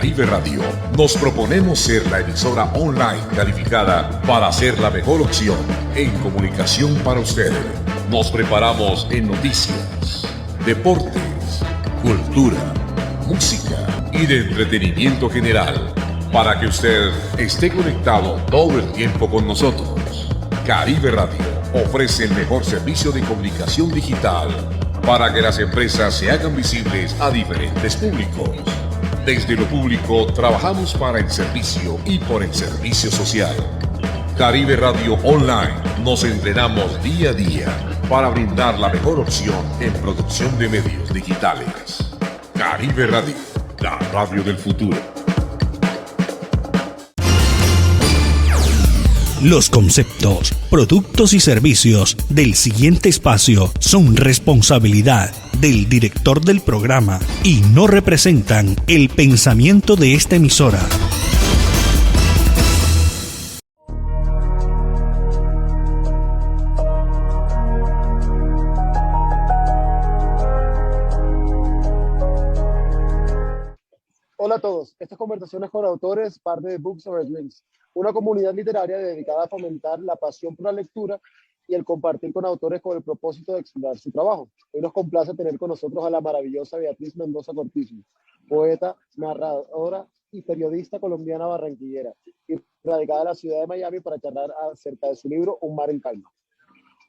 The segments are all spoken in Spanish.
Caribe Radio nos proponemos ser la emisora online calificada para ser la mejor opción en comunicación para usted. Nos preparamos en noticias, deportes, cultura, música y de entretenimiento general para que usted esté conectado todo el tiempo con nosotros. Caribe Radio ofrece el mejor servicio de comunicación digital para que las empresas se hagan visibles a diferentes públicos. Desde lo público trabajamos para el servicio y por el servicio social. Caribe Radio Online nos entrenamos día a día para brindar la mejor opción en producción de medios digitales. Caribe Radio, la radio del futuro. Los conceptos, productos y servicios del siguiente espacio son responsabilidad del director del programa y no representan el pensamiento de esta emisora. Hola a todos, estas conversaciones con autores parte de Books Over Links, una comunidad literaria dedicada a fomentar la pasión por la lectura y el compartir con autores con el propósito de explorar su trabajo. Hoy nos complace tener con nosotros a la maravillosa Beatriz Mendoza Cortizo, poeta, narradora y periodista colombiana barranquillera, y radicada en la ciudad de Miami para charlar acerca de su libro Un mar en calma.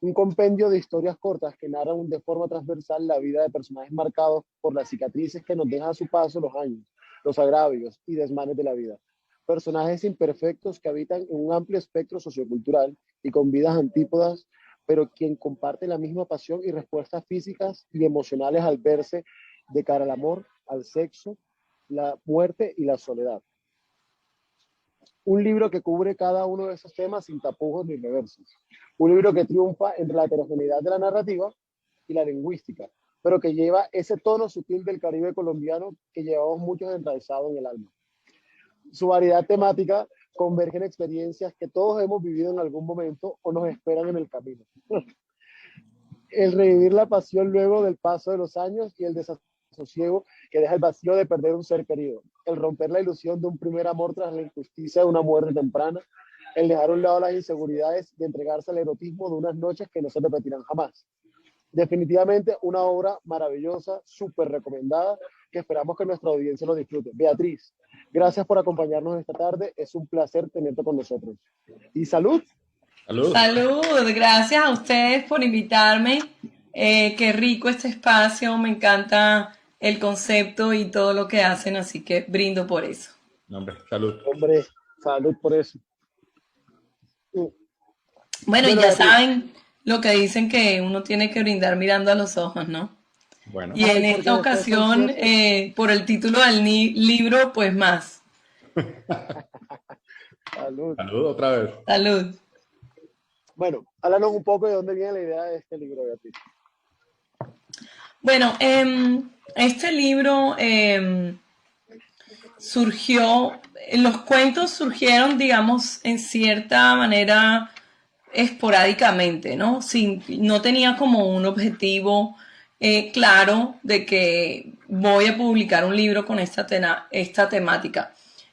Un compendio de historias cortas que narran de forma transversal la vida de personajes marcados por las cicatrices que nos dejan a su paso los años, los agravios y desmanes de la vida. Personajes imperfectos que habitan en un amplio espectro sociocultural y con vidas antípodas, pero quien comparte la misma pasión y respuestas físicas y emocionales al verse de cara al amor, al sexo, la muerte y la soledad. Un libro que cubre cada uno de esos temas sin tapujos ni reversos. Un libro que triunfa entre la heterogeneidad de la narrativa y la lingüística, pero que lleva ese tono sutil del Caribe colombiano que llevamos muchos enraizados en el alma. Su variedad temática converge en experiencias que todos hemos vivido en algún momento o nos esperan en el camino. El revivir la pasión luego del paso de los años y el desasosiego que deja el vacío de perder un ser querido. El romper la ilusión de un primer amor tras la injusticia de una muerte temprana. El dejar a un lado las inseguridades y entregarse al erotismo de unas noches que no se repetirán jamás. Definitivamente una obra maravillosa, súper recomendada, que esperamos que nuestra audiencia lo disfrute. Beatriz, gracias por acompañarnos esta tarde. Es un placer tenerte con nosotros. Y salud. Salud. Salud, gracias a ustedes por invitarme. Qué rico este espacio, me encanta el concepto y todo lo que hacen, así que brindo por eso. Hombre, salud. Hombre, salud por eso. Bueno, y ya saben lo que dicen, que uno tiene que brindar mirando a los ojos, ¿no? Bueno. Y en esta ocasión, por el título del libro, pues más. Salud. Salud otra vez. Salud. Bueno, háblanos un poco de dónde viene la idea de este libro, Beatriz. Bueno, este libro surgió, los cuentos surgieron, digamos, en cierta manera esporádicamente, ¿no? No tenía como un objetivo claro de que voy a publicar un libro con esta temática.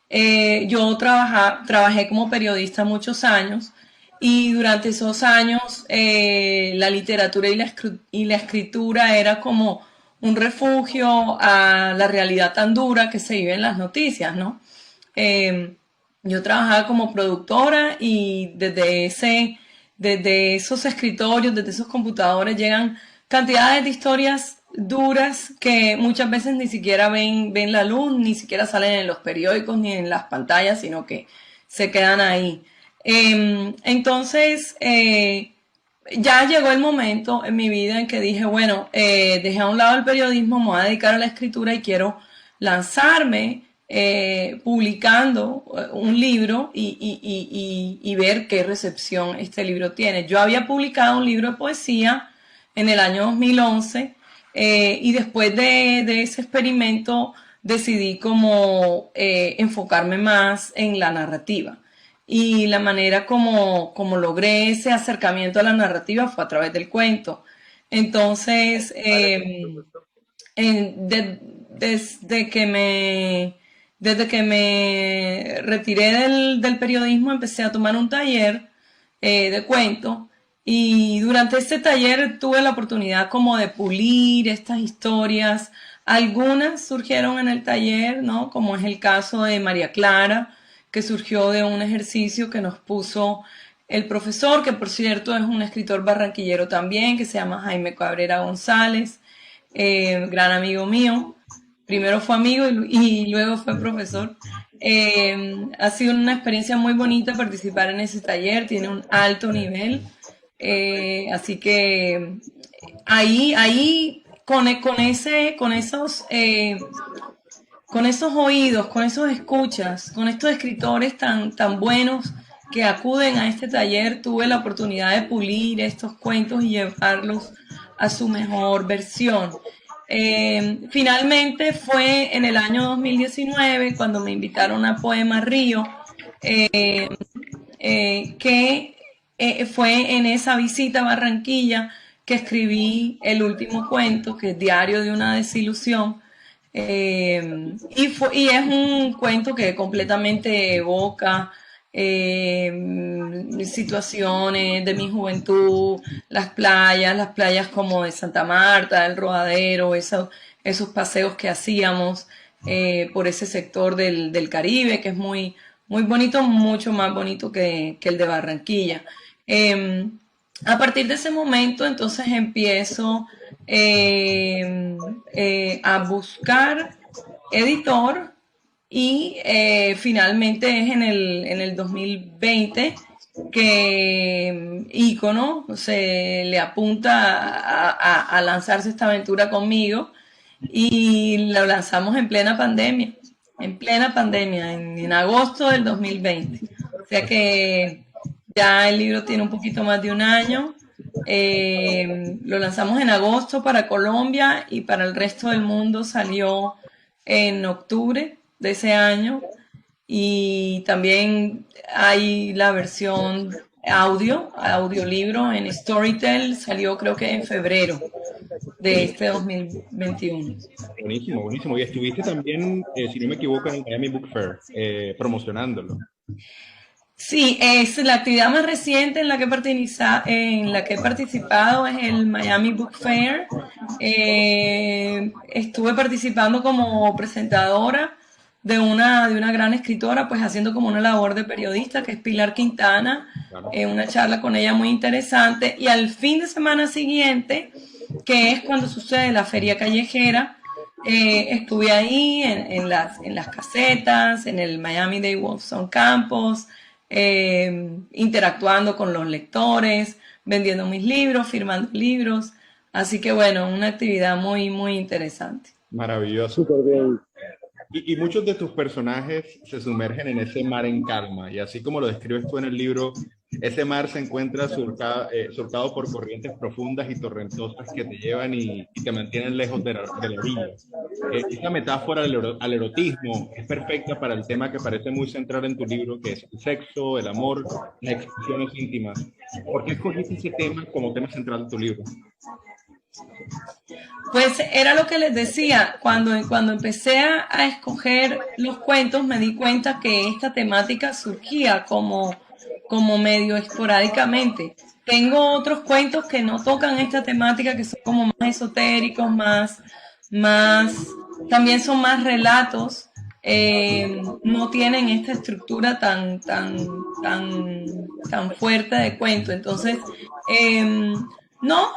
Yo trabajé como periodista muchos años y durante esos años la literatura y la escritura era como un refugio a la realidad tan dura que se vive en las noticias, ¿no? Yo trabajaba como productora y desde esos escritorios, desde esos computadores llegan cantidades de historias duras que muchas veces ni siquiera ven la luz, ni siquiera salen en los periódicos ni en las pantallas, sino que se quedan ahí. Entonces, ya llegó el momento en mi vida en que dije, bueno, dejé a un lado el periodismo, me voy a dedicar a la escritura y quiero lanzarme publicando un libro y ver qué recepción este libro tiene. Yo había publicado un libro de poesía en el año 2011 y después de ese experimento decidí como enfocarme más en la narrativa. Y la manera como logré ese acercamiento a la narrativa fue a través del cuento. Entonces, desde desde que me retiré del periodismo empecé a tomar un taller de cuento, y durante este taller tuve la oportunidad como de pulir estas historias. Algunas surgieron en el taller, ¿no? Como es el caso de María Clara, que surgió de un ejercicio que nos puso el profesor, que por cierto es un escritor barranquillero también, que se llama Jaime Cabrera González, gran amigo mío. Primero fue amigo y luego fue profesor. Ha sido una experiencia muy bonita participar en ese taller, tiene un alto nivel. Así que ahí con esos oídos, con esos escuchas, con estos escritores tan buenos que acuden a este taller, tuve la oportunidad de pulir estos cuentos y llevarlos a su mejor versión. Finalmente fue en el año 2019 cuando me invitaron a Poema Río, que fue en esa visita a Barranquilla que escribí el último cuento, que es Diario de una desilusión. Y es un cuento que completamente evoca situaciones de mi juventud, las playas como de Santa Marta, el Rodadero, esos paseos que hacíamos por ese sector del Caribe, que es muy, muy bonito, mucho más bonito que el de Barranquilla. A partir de ese momento, entonces empiezo a buscar editor, y finalmente es en el 2020 que Icono se le apunta a lanzarse esta aventura conmigo, y lo lanzamos en plena pandemia, en agosto del 2020. O sea que ya el libro tiene un poquito más de un año. Lo lanzamos en agosto para Colombia, y para el resto del mundo salió en octubre de ese año. Y también hay la versión audiolibro en Storytel, salió creo que en febrero de este 2021. Buenísimo, buenísimo. Y estuviste también, si no me equivoco, en el Miami Book Fair, promocionándolo. Sí, es la actividad más reciente en la que he participado, es el Miami Book Fair. Estuve participando como presentadora de una gran escritora, pues haciendo como una labor de periodista, que es Pilar Quintana, Claro. una charla con ella muy interesante. Y al fin de semana siguiente, que es cuando sucede la feria callejera, estuve ahí en las casetas, en el Miami Day Wolves on Campus, interactuando con los lectores, vendiendo mis libros, firmando libros. Así que bueno, una actividad muy, muy interesante. Maravilloso. Súper bien. Y muchos de tus personajes se sumergen en ese mar en calma, y así como lo describes tú en el libro, ese mar se encuentra surcado por corrientes profundas y torrentosas que te llevan y te mantienen lejos de la orilla. Esta metáfora al erotismo es perfecta para el tema que parece muy central en tu libro, que es el sexo, el amor, las expresiones íntimas. ¿Por qué escogiste ese tema como tema central de tu libro? Pues era lo que les decía, cuando empecé a escoger los cuentos, me di cuenta que esta temática surgía como medio esporádicamente. Tengo otros cuentos que no tocan esta temática, que son como más esotéricos, también son más relatos, no tienen esta estructura tan fuerte de cuento. Entonces, no,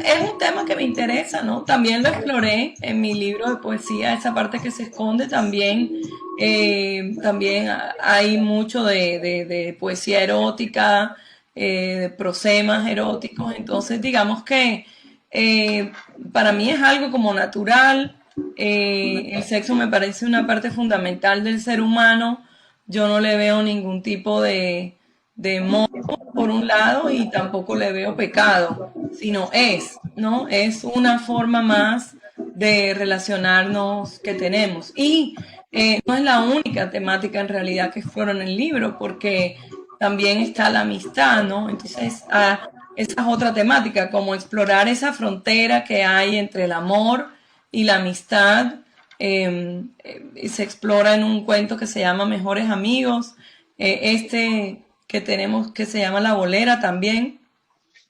es un tema que me interesa, ¿no? También lo exploré en mi libro de poesía, esa parte que se esconde también. También hay mucho de poesía erótica, de prosemas eróticos. Entonces, digamos que para mí es algo como natural. El sexo me parece una parte fundamental del ser humano. Yo no le veo ningún tipo de modo, por un lado, y tampoco le veo pecado, sino ¿no? Es una forma más de relacionarnos que tenemos. Y no es la única temática en realidad que exploro en el libro, porque también está la amistad, ¿no? Entonces, esa es otra temática, como explorar esa frontera que hay entre el amor y la amistad, y se explora en un cuento que se llama Mejores Amigos. Este que tenemos que se llama La Bolera también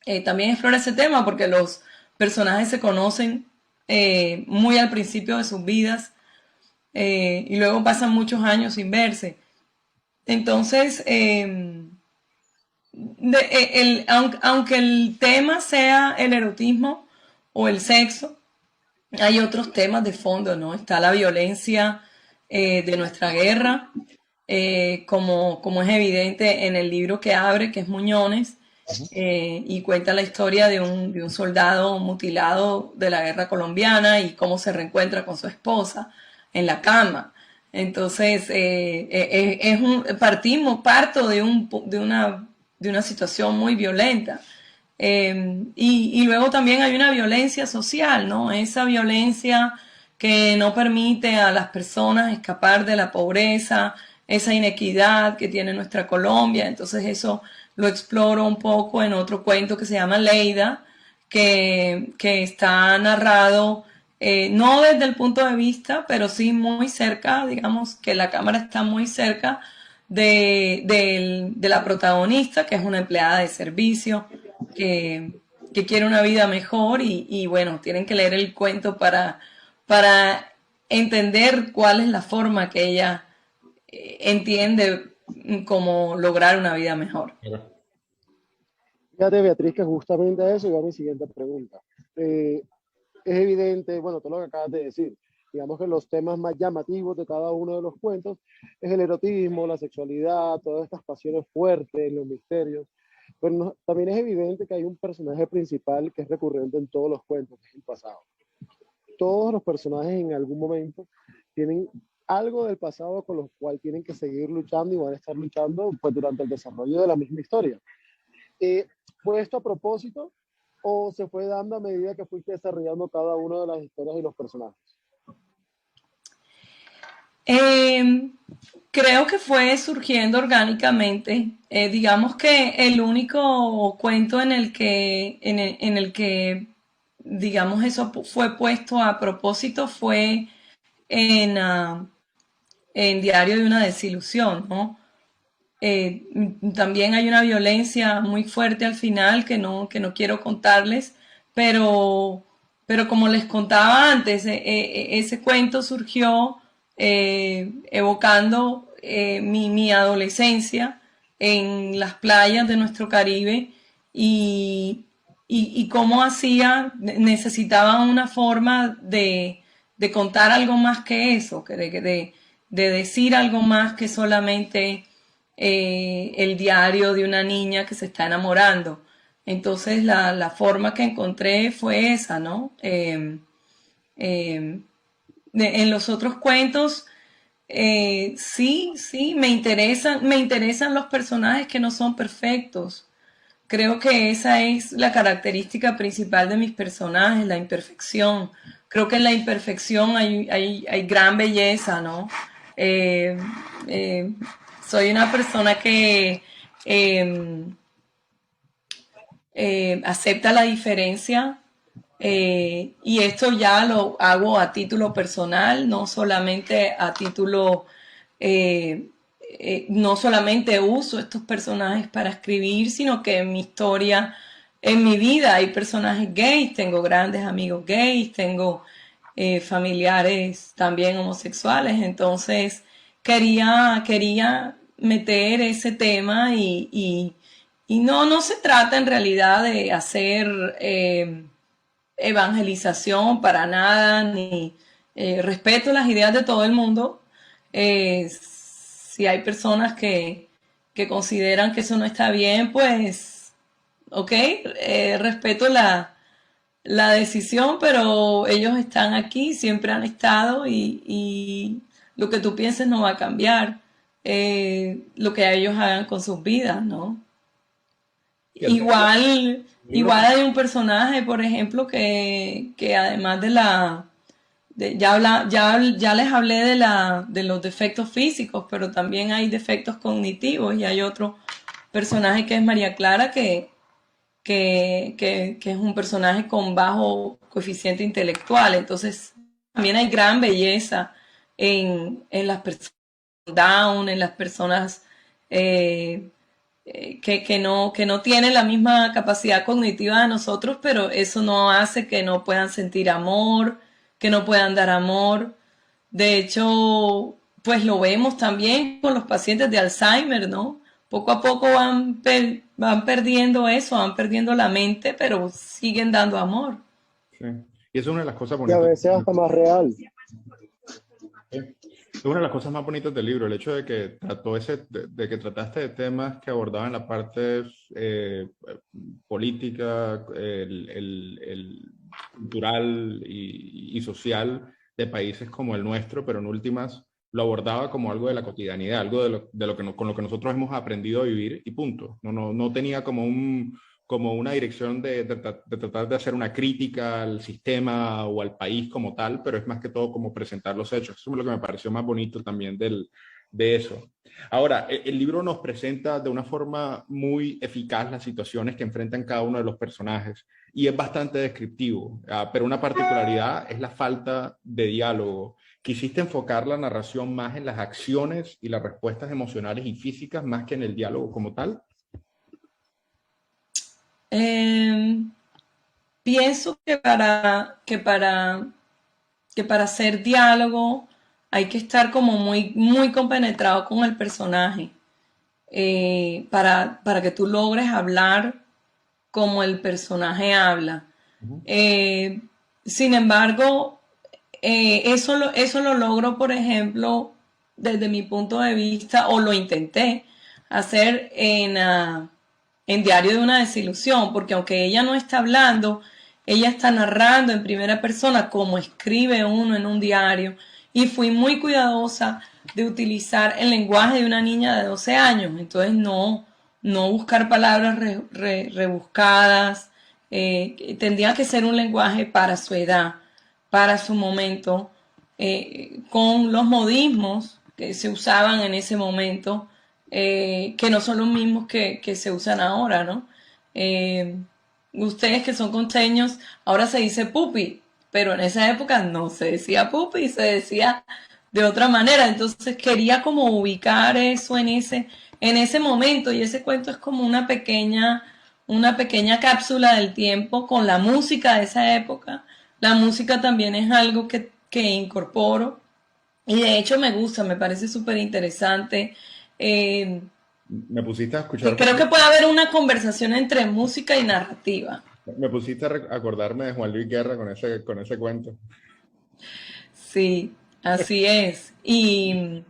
explora ese tema porque los personajes se conocen muy al principio de sus vidas y luego pasan muchos años sin verse. Entonces, aunque el tema sea el erotismo o el sexo, hay otros temas de fondo, ¿no? Está la violencia de nuestra guerra, como es evidente en el libro que abre, que es Muñones, y cuenta la historia de un soldado mutilado de la guerra colombiana y cómo se reencuentra con su esposa en la cama. Entonces, parto de una situación muy violenta. Y luego también hay una violencia social, ¿no? Esa violencia que no permite a las personas escapar de la pobreza, esa inequidad que tiene nuestra Colombia. Entonces eso lo exploro un poco en otro cuento que se llama Leida, que está narrado no desde el punto de vista, pero sí muy cerca, digamos que la cámara está muy cerca de la protagonista, que es una empleada de servicio, que quiere una vida mejor y bueno, tienen que leer el cuento para entender cuál es la forma que ella entiende cómo lograr una vida mejor. Fíjate, Beatriz, que justamente a eso iba mi siguiente pregunta. Es evidente, bueno, todo lo que acabas de decir, digamos que los temas más llamativos de cada uno de los cuentos es el erotismo, la sexualidad, todas estas pasiones fuertes, los misterios, pero también es evidente que hay un personaje principal que es recurrente en todos los cuentos, que es el pasado. Todos los personajes en algún momento tienen algo del pasado con lo cual tienen que seguir luchando y van a estar luchando pues, durante el desarrollo de la misma historia. ¿Fue esto a propósito o se fue dando a medida que fuiste desarrollando cada una de las historias y los personajes? Creo que fue surgiendo orgánicamente. Digamos que el único cuento en el que digamos, eso fue puesto a propósito fue en Diario de una desilusión, ¿no? También hay una violencia muy fuerte al final que no quiero contarles, pero como les contaba antes, ese cuento surgió evocando mi adolescencia en las playas de nuestro Caribe y cómo necesitaban una forma de contar algo más que eso, de decir algo más que solamente el diario de una niña que se está enamorando. Entonces la forma que encontré fue esa, ¿no? En los otros cuentos, sí, me interesan los personajes que no son perfectos. Creo que esa es la característica principal de mis personajes, la imperfección. Creo que en la imperfección hay gran belleza, ¿no? Soy una persona que acepta la diferencia y esto ya lo hago a título personal, no solamente a título, no solamente uso estos personajes para escribir, sino que en mi historia, en mi vida hay personajes gays, tengo grandes amigos gays, tengo familiares también homosexuales, entonces quería meter ese tema y no se trata en realidad de hacer evangelización para nada, ni respeto las ideas de todo el mundo. Si hay personas que consideran que eso no está bien, pues, ok, respeto la decisión, pero ellos están aquí, siempre han estado y lo que tú pienses no va a cambiar lo que ellos hagan con sus vidas, ¿no? Igual hay un personaje, por ejemplo, que además ya les hablé de los defectos físicos, pero también hay defectos cognitivos y hay otro personaje que es María Clara que es un personaje con bajo coeficiente intelectual. Entonces, también hay gran belleza en las personas down, en las personas eh, que no tienen la misma capacidad cognitiva de nosotros, pero eso no hace que no puedan sentir amor, que no puedan dar amor. De hecho, pues lo vemos también con los pacientes de Alzheimer, ¿no? Poco a poco van perdiendo eso, van perdiendo la mente, pero siguen dando amor. Sí. Y eso es una de las cosas Y a bonitas. veces hasta más real. Es una de las cosas más bonitas del libro, el hecho de que de que trataste de temas que abordaban la parte política, el cultural y social de países como el nuestro, pero en últimas lo abordaba como algo de la cotidianidad, algo de lo que con lo que nosotros hemos aprendido a vivir y punto. No tenía como una dirección de tratar de hacer una crítica al sistema o al país como tal, pero es más que todo como presentar los hechos. Eso es lo que me pareció más bonito también de eso. Ahora, el libro nos presenta de una forma muy eficaz las situaciones que enfrentan cada uno de los personajes y es bastante descriptivo, pero una particularidad es la falta de diálogo. Quisiste enfocar la narración más en las acciones y las respuestas emocionales y físicas más que en el diálogo como tal. Pienso que para hacer diálogo hay que estar como muy compenetrado con el personaje para que tú logres hablar como el personaje habla. Sin embargo, eso lo logro, por ejemplo, desde mi punto de vista, o lo intenté hacer en Diario de una desilusión, porque aunque ella no está hablando, ella está narrando en primera persona como escribe uno en un diario, y fui muy cuidadosa de utilizar el lenguaje de una niña de 12 años, entonces no buscar palabras rebuscadas, tendría que ser un lenguaje para su edad, para su momento, con los modismos que se usaban en ese momento, que no son los mismos que se usan ahora, ¿no? Ustedes que son costeños, ahora se dice pupi, pero en esa época no se decía pupi, se decía de otra manera. Entonces quería como ubicar eso en ese momento, y ese cuento es como una pequeña cápsula del tiempo con la música de esa época. La música también es algo que incorporo y de hecho me gusta, me parece súper interesante. Me pusiste a escuchar. Creo que puede haber una conversación entre música y narrativa. Me pusiste a acordarme de Juan Luis Guerra con ese cuento. Sí, así es. Y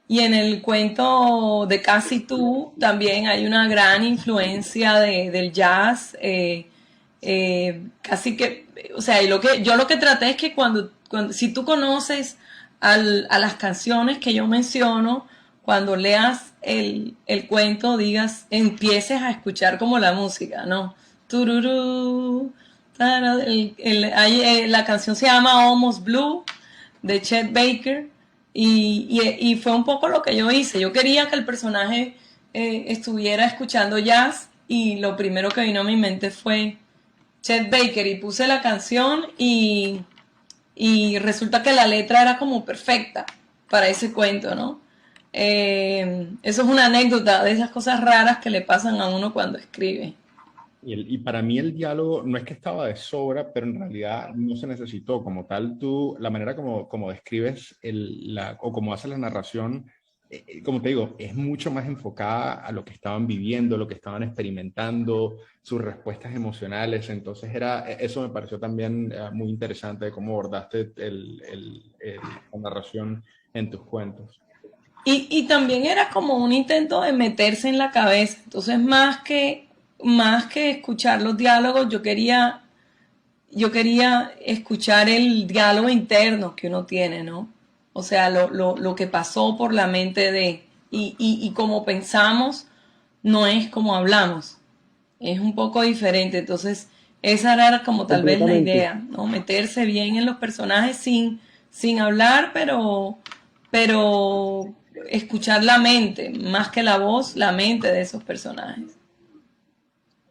en el cuento de Casi tú también hay una gran influencia del jazz. Casi que, o sea, yo lo que traté es que si tú conoces a las canciones que yo menciono, cuando leas el cuento, empieces a escuchar como la música, ¿no? Tururú, la canción se llama Almost Blue, de Chet Baker, y fue un poco lo que yo hice. Yo quería que el personaje estuviera escuchando jazz, y lo primero que vino a mi mente fue Chet Baker, y puse la canción y resulta que la letra era como perfecta para ese cuento, ¿no? Eso es una anécdota de esas cosas raras que le pasan a uno cuando escribe. Y para mí el diálogo no es que estaba de sobra, pero en realidad no se necesitó. Como tal, la manera como describes o como haces la narración, como te digo, es mucho más enfocada a lo que estaban viviendo, lo que estaban experimentando, sus respuestas emocionales. Entonces eso me pareció también muy interesante de cómo abordaste la narración en tus cuentos. Y también era como un intento de meterse en la cabeza. Entonces, más que escuchar los diálogos, yo quería escuchar el diálogo interno que uno tiene, ¿no? O sea, lo que pasó por la mente y como pensamos, no es como hablamos. Es un poco diferente. Entonces, esa era como tal vez la idea, ¿no? Meterse bien en los personajes sin hablar, pero escuchar la mente, más que la voz, la mente de esos personajes.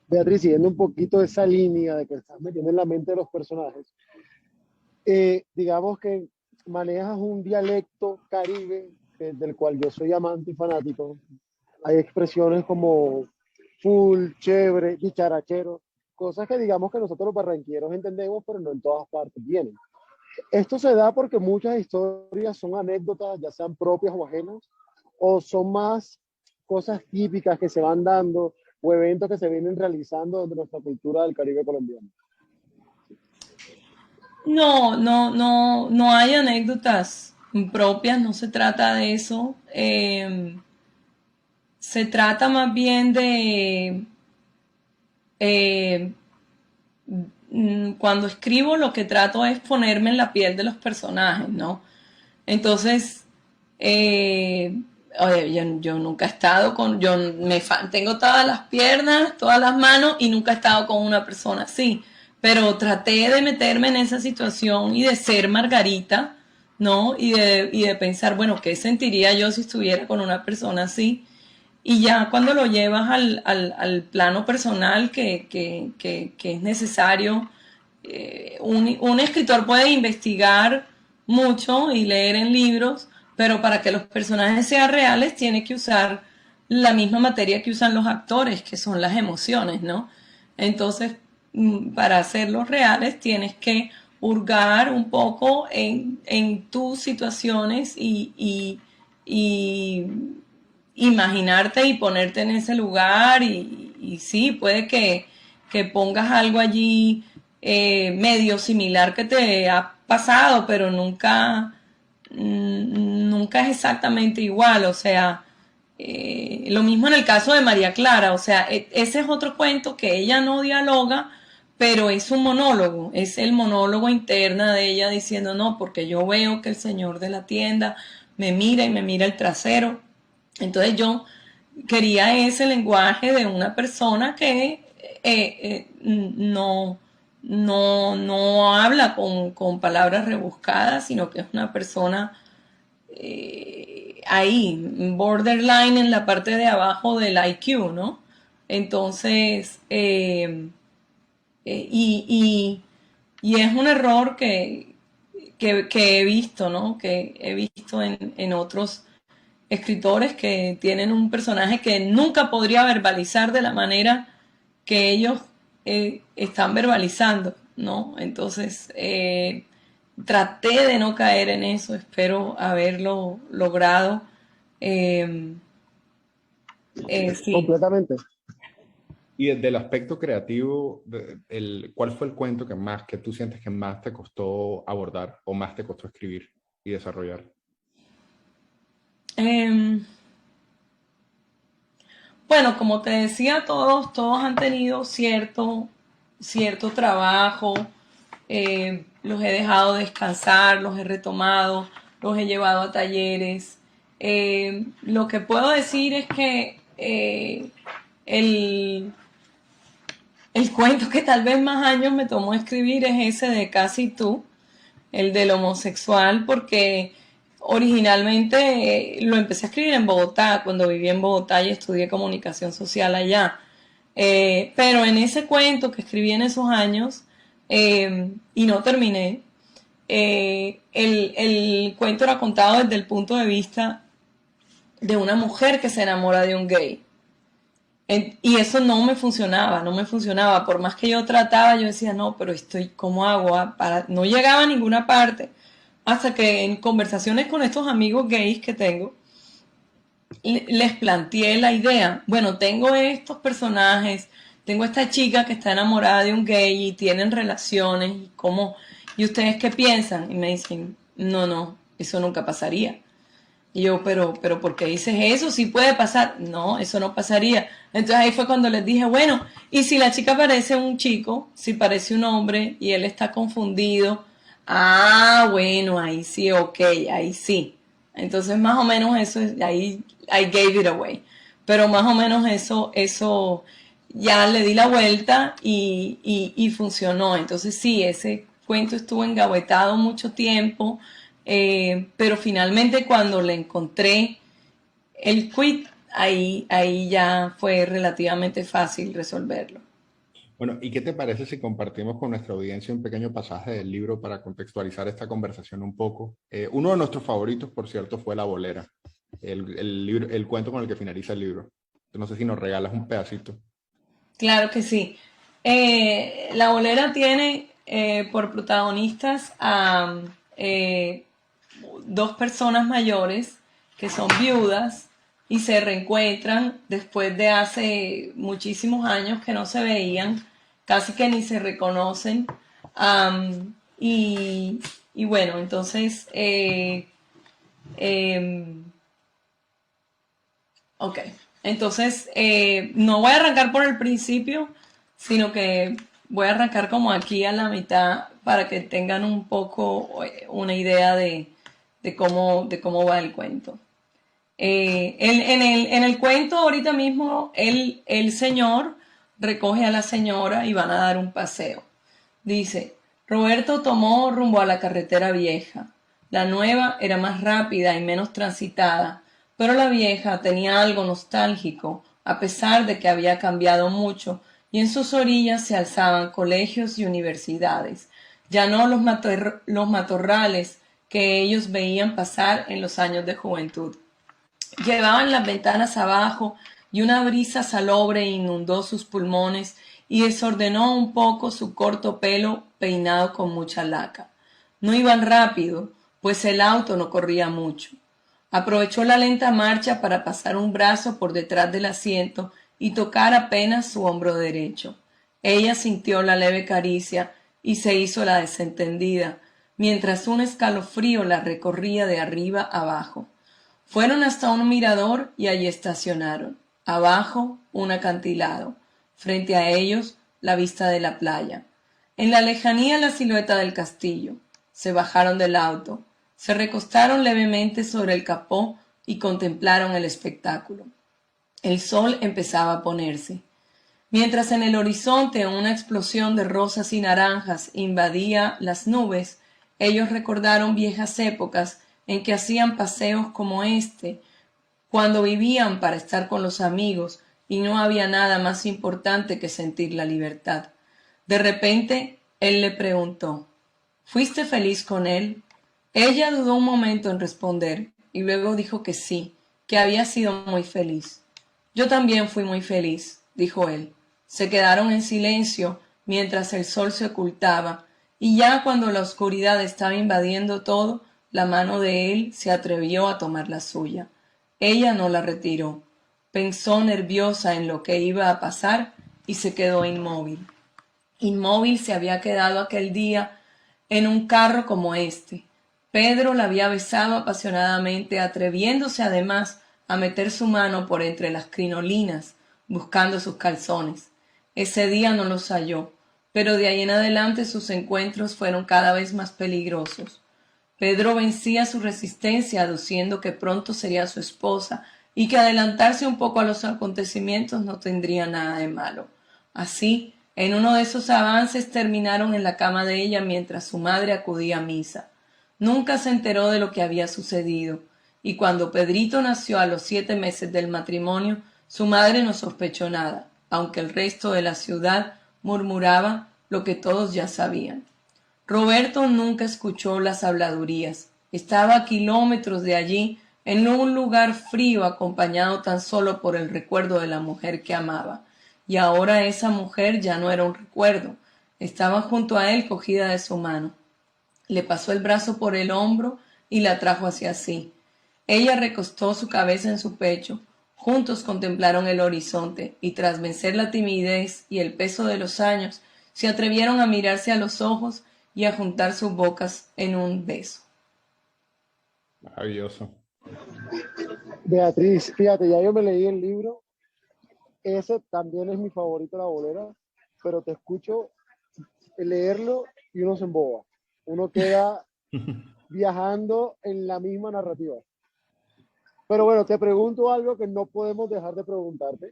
Beatriz, siguiendo un poquito esa línea de que estás metiendo en la mente de los personajes, digamos que manejas un dialecto caribe, del cual yo soy amante y fanático. Hay expresiones como full, chévere, dicharachero, cosas que digamos que nosotros los barranquilleros entendemos, pero no en todas partes vienen. Esto se da porque muchas historias son anécdotas, ya sean propias o ajenas, o son más cosas típicas que se van dando o eventos que se vienen realizando de nuestra cultura del Caribe colombiano. No hay anécdotas propias, no se trata de eso. Se trata más bien de eh, cuando escribo lo que trato es ponerme en la piel de los personajes, ¿no? Entonces, oye, yo nunca he estado con, tengo todas las piernas, todas las manos y nunca he estado con una persona así, pero traté de meterme en esa situación y de ser Margarita, ¿no? Y de pensar, bueno, ¿qué sentiría yo si estuviera con una persona así? Y ya cuando lo llevas al plano personal que es necesario, un escritor puede investigar mucho y leer en libros, pero para que los personajes sean reales tiene que usar la misma materia que usan los actores, que son las emociones, ¿no? Entonces, para hacerlos reales tienes que hurgar un poco en tus situaciones y imaginarte y ponerte en ese lugar y sí, puede que pongas algo allí medio similar que te ha pasado, pero nunca es exactamente igual, o sea, lo mismo en el caso de María Clara, o sea, ese es otro cuento que ella no dialoga, pero es un monólogo, es el monólogo interna de ella diciendo, no, porque yo veo que el señor de la tienda me mira y me mira el trasero. Entonces yo quería ese lenguaje de una persona que no habla con palabras rebuscadas, sino que es una persona ahí, borderline en la parte de abajo del IQ, ¿no? Entonces, y es un error que he visto, ¿no? Que he visto en otros escritores que tienen un personaje que nunca podría verbalizar de la manera que ellos están verbalizando, ¿no? Entonces, traté de no caer en eso, espero haberlo logrado. Eh, sí. Completamente. Y desde el aspecto creativo, ¿cuál fue el cuento que tú sientes que más te costó abordar o más te costó escribir y desarrollar? Bueno, como te decía, todos han tenido cierto trabajo. Los he dejado descansar, los he retomado, los he llevado a talleres. Lo que puedo decir es que el, el cuento que tal vez más años me tomó escribir es ese de Casi tú, el del homosexual, porque originalmente lo empecé a escribir en Bogotá, cuando viví en Bogotá y estudié comunicación social allá. Pero en ese cuento que escribí en esos años y no terminé, el cuento era contado desde el punto de vista de una mujer que se enamora de un gay. Y eso no me funcionaba. Por más que yo trataba, yo decía, no, pero ¿cómo hago? No llegaba a ninguna parte. Hasta que en conversaciones con estos amigos gays que tengo, les planteé la idea. Bueno, tengo estos personajes, tengo esta chica que está enamorada de un gay y tienen relaciones, ¿y ustedes qué piensan? Y me dicen, no, eso nunca pasaría. Y yo, pero ¿por qué dices eso? ¿Sí puede pasar? No, eso no pasaría. Entonces ahí fue cuando les dije, bueno, y si la chica parece un chico, si parece un hombre y él está confundido, bueno, ahí sí, ok, ahí sí. Entonces más o menos eso, ahí I gave it away. Pero más o menos eso ya le di la vuelta y funcionó. Entonces sí, ese cuento estuvo engavetado mucho tiempo. Pero finalmente cuando le encontré el quit, ahí ya fue relativamente fácil resolverlo. Bueno, ¿y qué te parece si compartimos con nuestra audiencia un pequeño pasaje del libro para contextualizar esta conversación un poco? Uno de nuestros favoritos, por cierto, fue La Bolera, el libro, el cuento con el que finaliza el libro. No sé si nos regalas un pedacito. Claro que sí. La bolera tiene por protagonistas a dos personas mayores que son viudas y se reencuentran después de hace muchísimos años que no se veían, casi que ni se reconocen. Am, y, y bueno, entonces, em, ok, entonces no voy a arrancar por el principio, sino que voy a arrancar como aquí a la mitad para que tengan un poco una idea de cómo va el cuento. En el cuento ahorita mismo el señor recoge a la señora y van a dar un paseo. Dice, Roberto tomó rumbo a la carretera vieja. La nueva era más rápida y menos transitada, pero la vieja tenía algo nostálgico, a pesar de que había cambiado mucho, y en sus orillas se alzaban colegios y universidades, ya no los matorrales que ellos veían pasar en los años de juventud. Llevaban las ventanas abajo y una brisa salobre inundó sus pulmones y desordenó un poco su corto pelo peinado con mucha laca. No iban rápido, pues el auto no corría mucho. Aprovechó la lenta marcha para pasar un brazo por detrás del asiento y tocar apenas su hombro derecho. Ella sintió la leve caricia y se hizo la desentendida, mientras un escalofrío la recorría de arriba abajo. Fueron hasta un mirador y allí estacionaron. Abajo, un acantilado. Frente a ellos, la vista de la playa. En la lejanía, la silueta del castillo. Se bajaron del auto. Se recostaron levemente sobre el capó y contemplaron el espectáculo. El sol empezaba a ponerse. Mientras en el horizonte una explosión de rosas y naranjas invadía las nubes, ellos recordaron viejas épocas en que hacían paseos como este, cuando vivían para estar con los amigos y no había nada más importante que sentir la libertad. De repente, él le preguntó, ¿fuiste feliz con él? Ella dudó un momento en responder y luego dijo que sí, que había sido muy feliz. Yo también fui muy feliz, dijo él. Se quedaron en silencio mientras el sol se ocultaba y ya cuando la oscuridad estaba invadiendo todo, la mano de él se atrevió a tomar la suya. Ella no la retiró. Pensó nerviosa en lo que iba a pasar y se quedó inmóvil. Inmóvil se había quedado aquel día en un carro como este. Pedro la había besado apasionadamente, atreviéndose además a meter su mano por entre las crinolinas, buscando sus calzones. Ese día no los halló, pero de ahí en adelante sus encuentros fueron cada vez más peligrosos. Pedro vencía su resistencia aduciendo que pronto sería su esposa y que adelantarse un poco a los acontecimientos no tendría nada de malo. Así, en uno de esos avances terminaron en la cama de ella mientras su madre acudía a misa. Nunca se enteró de lo que había sucedido, y cuando Pedrito nació a los 7 meses del matrimonio, su madre no sospechó nada, aunque el resto de la ciudad murmuraba lo que todos ya sabían. Roberto nunca escuchó las habladurías. Estaba a kilómetros de allí, en un lugar frío, acompañado tan solo por el recuerdo de la mujer que amaba. Y ahora esa mujer ya no era un recuerdo. Estaba junto a él cogida de su mano. Le pasó el brazo por el hombro y la trajo hacia sí. Ella recostó su cabeza en su pecho. Juntos contemplaron el horizonte y tras vencer la timidez y el peso de los años, se atrevieron a mirarse a los ojos y a juntar sus bocas en un beso. Maravilloso. Beatriz, fíjate, ya yo me leí el libro. Ese también es mi favorito, La Bolera, pero te escucho leerlo y uno se emboba. Uno queda viajando en la misma narrativa. Pero bueno, te pregunto algo que no podemos dejar de preguntarte.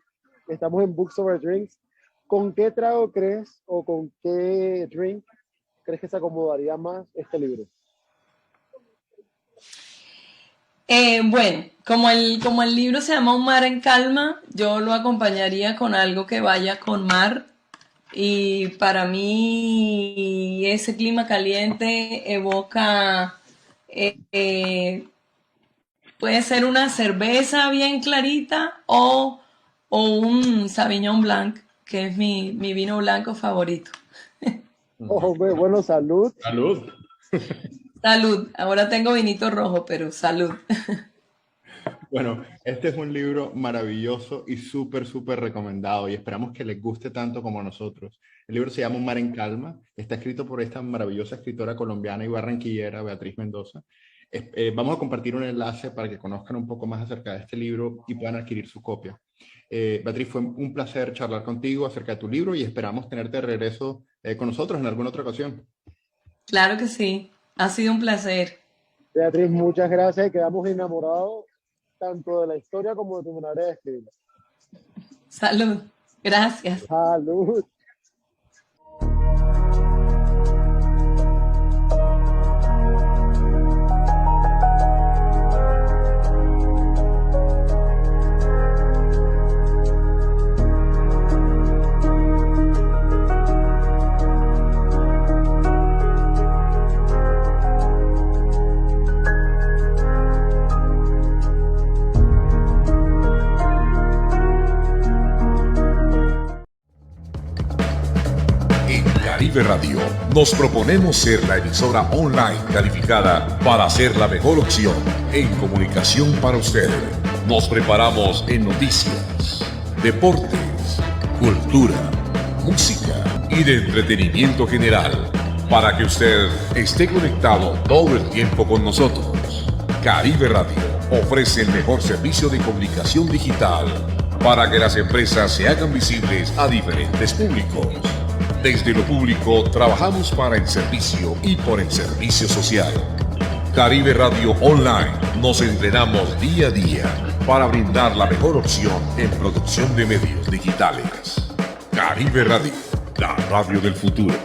Estamos en Books Over Drinks. ¿Con qué trago crees o con qué drink crees que se acomodaría más este libro? Bueno, como el libro se llama Un mar en calma, yo lo acompañaría con algo que vaya con mar, Y para mí ese clima caliente evoca, puede ser una cerveza bien clarita o un Sauvignon Blanc, que es mi vino blanco favorito. Oh, bueno, salud. Salud. Salud. Ahora tengo vinito rojo, pero salud. Bueno, este es un libro maravilloso y súper, súper recomendado y esperamos que les guste tanto como a nosotros. El libro se llama Un mar en calma, está escrito por esta maravillosa escritora colombiana y barranquillera, Beatriz Mendoza. Vamos a compartir un enlace para que conozcan un poco más acerca de este libro y puedan adquirir su copia. Beatriz, fue un placer charlar contigo acerca de tu libro y esperamos tenerte de regreso con nosotros en alguna otra ocasión. Claro que sí. Ha sido un placer. Beatriz, muchas gracias. Quedamos enamorados tanto de la historia como de tu manera de escribir. Salud. Gracias. Salud. Caribe Radio, nos proponemos ser la emisora online calificada para ser la mejor opción en comunicación para usted. Nos preparamos en noticias, deportes, cultura, música y de entretenimiento general para que usted esté conectado todo el tiempo con nosotros. Caribe Radio ofrece el mejor servicio de comunicación digital para que las empresas se hagan visibles a diferentes públicos. Desde lo público trabajamos para el servicio y por el servicio social. Caribe Radio Online nos entrenamos día a día para brindar la mejor opción en producción de medios digitales. Caribe Radio, la radio del futuro.